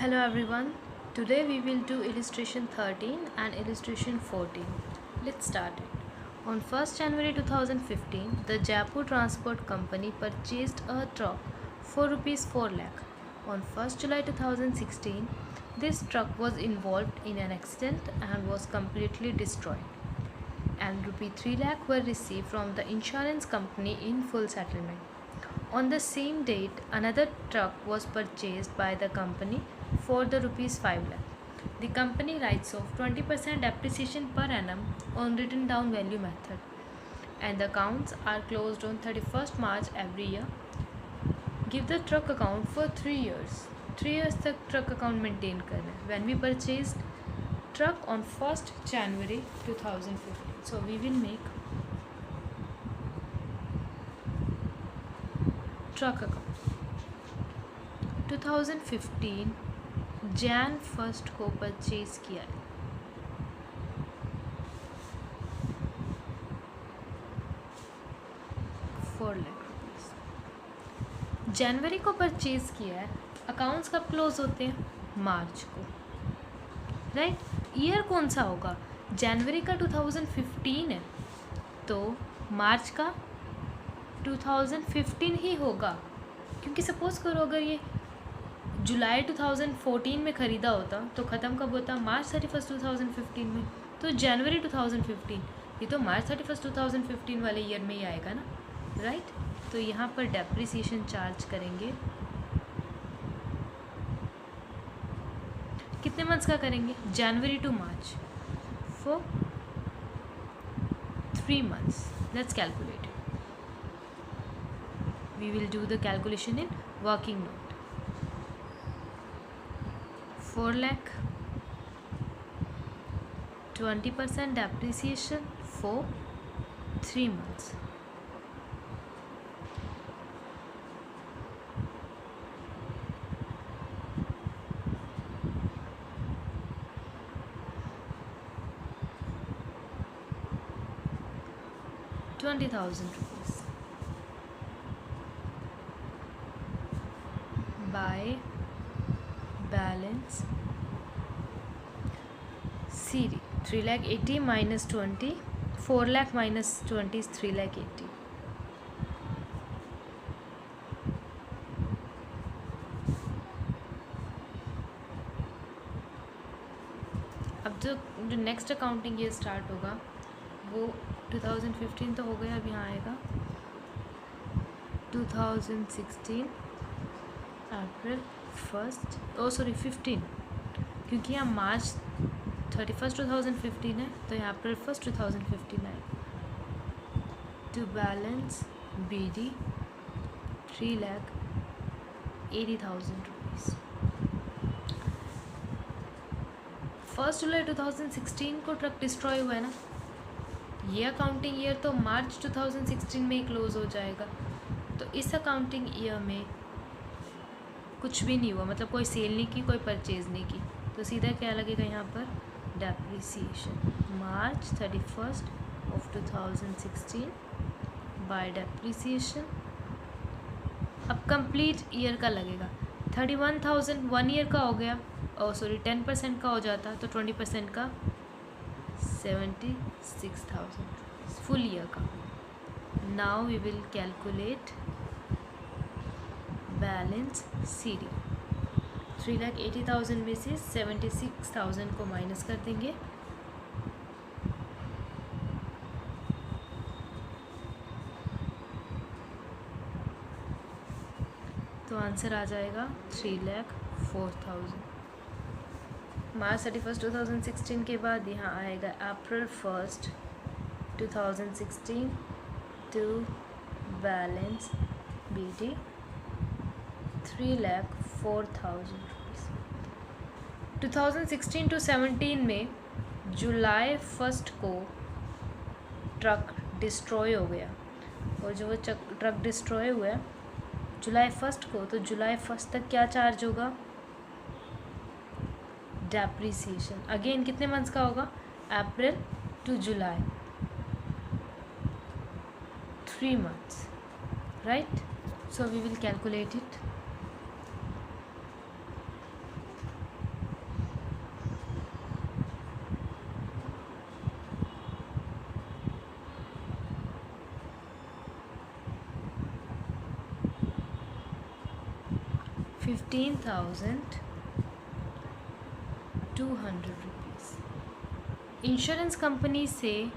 Hello everyone. Today we will do illustration 13 and illustration 14. Let's start it. On 1st January 2015, the Jaipur Transport Company purchased a truck for rupees 4 lakh. On 1st July 2016, this truck was involved in an accident and was completely destroyed. And rupee 3 lakh were received from the insurance company in full settlement. On the same date, another truck was purchased by the company for the rupees 5 lakh. The company writes off 20% depreciation per annum on written down value method, and the accounts are closed on 31st March every year. Give the truck account for 3 years. 3 years तक truck account maintain करना है. When we purchased truck on 1st January 2015, so we will make truck account. 2015 Jan 1st को purchase किया है. 4 lakh rupees. जनवरी को purchase किया है. Accounts कब क्लोज होते हैं? मार्च को. राइट. ईयर कौन सा होगा? जनवरी का 2015 है तो मार्च का 2015 ही होगा, क्योंकि सपोज़ करो अगर ये जुलाई 2014 में ख़रीदा होता तो ख़त्म कब होता? मार्च 31 2015 में. तो जनवरी 2015 ये तो मार्च 31 2015 वाले ईयर में ही आएगा ना. राइट. तो यहाँ पर डेप्रिसिएशन चार्ज करेंगे. कितने मंथ्स का करेंगे? January to March for 3 months. Let's calculate. We will do the calculation in working note. 4 lakh, 20% depreciation for 3 months. ₹20,000 by balance CD. 3 lakh 80 minus 20. 4 lakh minus 20 is 3 lakh 80. अब जो next accounting year start होगा वो 2015 तो हो गया. अब यहाँ आएगा 2016 अप्रैल 1st 15, क्योंकि यहाँ मार्च 31 2015 है तो यहाँ अप्रैल 1st 2015 है. To balance BD 3,80,000 rupees. 1 जुलाई 2016 को ट्रक डिस्ट्रॉय हुआ है ना. ये अकाउंटिंग ईयर तो मार्च 2016 में ही क्लोज हो जाएगा. तो इस अकाउंटिंग ईयर में कुछ भी नहीं हुआ, मतलब कोई सेल नहीं की, कोई परचेज़ नहीं की. तो सीधा क्या लगेगा यहाँ पर? Depreciation. March 31 of 2016 bye depreciation. अब कंप्लीट ईयर का लगेगा. 31,000 1 ईयर का हो गया. 10% का हो जाता तो 20% का 76,000 फुल ईयर का. Now we will calculate balance CD. 3,80,000 में से 76,000 को माइनस कर देंगे. तो आंसर आ जाएगा 3,04,000. मार्च 31 2016 के बाद यहाँ आएगा April 1st 2016 to balance BD 3,04,000 rupees. 2016 to 17 में जुलाई 1st को ट्रक डिस्ट्रॉय हो गया, और जो वो ट्रक डिस्ट्रॉय हुआ जुलाई 1st को, तो जुलाई 1st तक क्या चार्ज होगा? डेप्रिसिएशन. अगेन कितने मंथ्स का होगा? April to July, 3 months. Right. So we will calculate it. ₹15,200। Insurance company से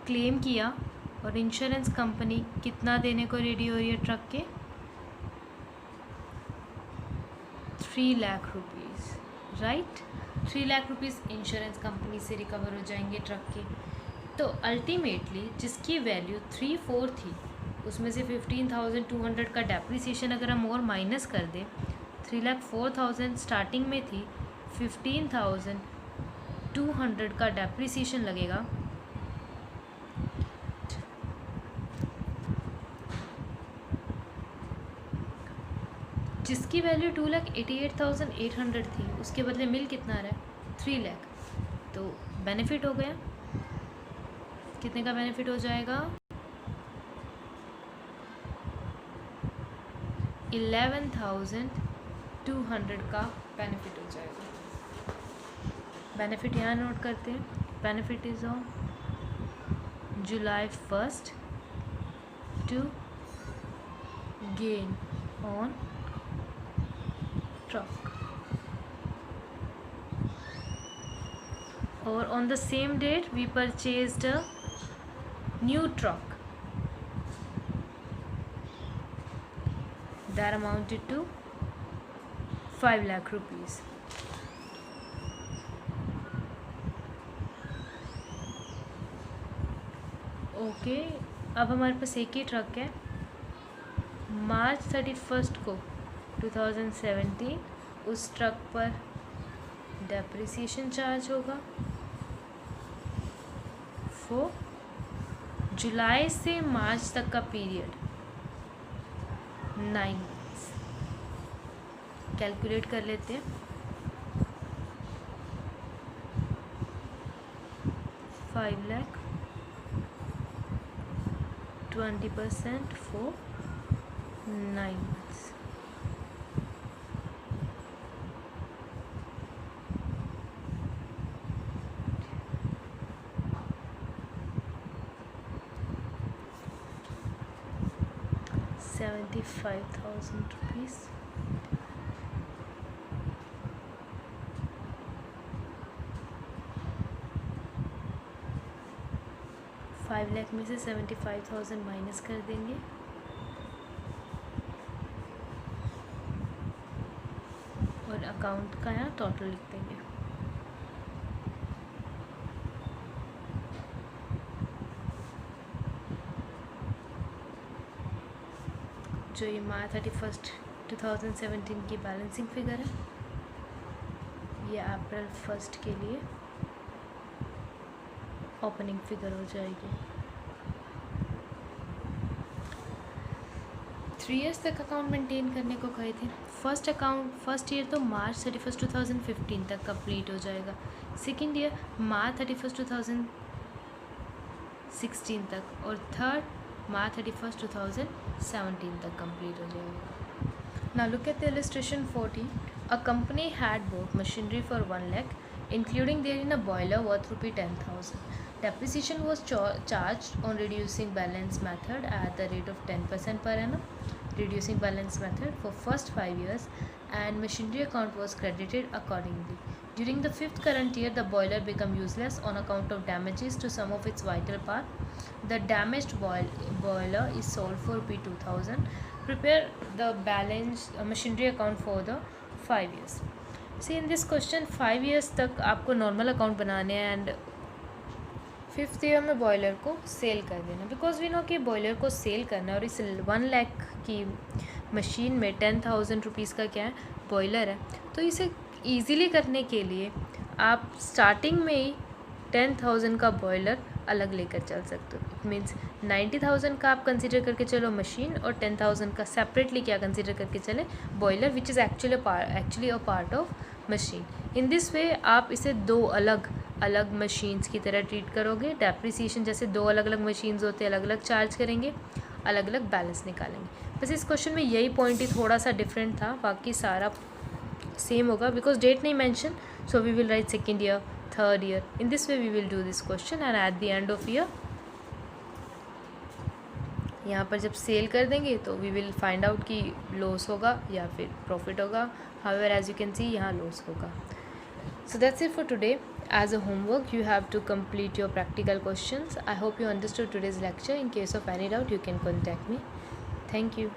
क्लेम किया और इंश्योरेंस कंपनी कितना देने को रेडी हो रही है ट्रक के? 3 lakh rupees, right. 3 lakh rupees insurance company से रिकवर हो जाएंगे ट्रक के। तो अल्टीमेटली जिसकी वैल्यू 3,4 थी उसमें से 15,200 का डेप्रिसिएशन अगर हम और माइनस कर दें, 3,04,000 स्टार्टिंग में थी, 15,200 का डेप्रिसिएशन लगेगा, जिसकी वैल्यू 2,88,800 थी, उसके बदले मिल कितना रहा है? 3 लाख। तो बेनिफिट हो गया, कितने का बेनिफिट हो जाएगा? 11,200 का बेनिफिट हो जाएगा। बेनिफिट यहाँ नोट करते हैं। Benefit is on July 1st to gain on truck, or on the same date we purchased a new truck that amounted to 5 lakh rupees. Okay, अब हमारे पास एक ही ट्रक है। मार्च 31 को 2017 उस ट्रक पर डेप्रिसिएशन चार्ज होगा फॉर जुलाई से मार्च तक का पीरियड 9 मंथ्स। कैलकुलेट कर लेते हैं। 5 लाख 20% for 9 months. ₹75,000। 5 लाख में से 75,000 माइनस कर देंगे, और अकाउंट का यहाँ टोटल लिख देंगे। जो ये मार्च 31, 2017 की बैलेंसिंग फिगर है, ये अप्रैल 1 के लिए ओपनिंग फिगर हो जाएगी। 3 ईयर्स तक अकाउंट मेंटेन करने को कहे थे। फर्स्ट ईयर तो मार्च 31, 2015 तक कंप्लीट हो जाएगा। सेकेंड ईयर मार्च 31, 2016 तक, और थर्ड मार्च 31, 2017 तक कंप्लीट हो जाएगा। Now look at the illustration 14. A company had bought machinery for 1 lakh, including therein a boiler worth ₹10,000. Depreciation was charged on reducing balance method at the rate of 10% per annum. Reducing balance method for first 5 years, and machinery account was credited accordingly. During the 5th current year, the boiler became useless on account of damages to some of its vital parts. The damaged boiler is sold for ₹2,000. Prepare the balance machinery account for the 5 years. See, in this question 5 years तक आपको normal account बनाने हैं, and 5th year में boiler को cell कर देना, because we know कि boiler को सेल करना, और इस 1 लाख की मशीन में 10,000 रुपीज़ का क्या है, बॉयलर है। तो इसे ईज़िली करने के लिए आप स्टार्टिंग में ही 10,000 का बॉयलर अलग लेकर चल सकते हो। इट मीन्स 90,000 का आप कंसिडर करके चलो मशीन, और 10,000 का सेपरेटली क्या कंसिडर करके चले, boiler, which is actually a part of machine. In this way आप इसे 2 अलग अलग मशीन्स की तरह ट्रीट करोगे। डेप्रिसिएशन जैसे 2 अलग अलग मशीन्स होते हैं, अलग अलग चार्ज करेंगे, अलग अलग बैलेंस निकालेंगे। बस इस क्वेश्चन में यही पॉइंट ही थोड़ा सा डिफरेंट था, बाकी सारा सेम होगा, बिकॉज डेट नहीं mention, so we will write second year, third year. In this way we will do this question, and at the end of year यहाँ पर जब सेल कर देंगे तो वी विल फाइंड आउट कि loss होगा या फिर प्रॉफिट होगा. However as you can see यहाँ लॉस होगा. So that's it for today. As a homework, you have to complete your practical questions. I hope you understood today's lecture. In case of any doubt, you can contact me. Thank you.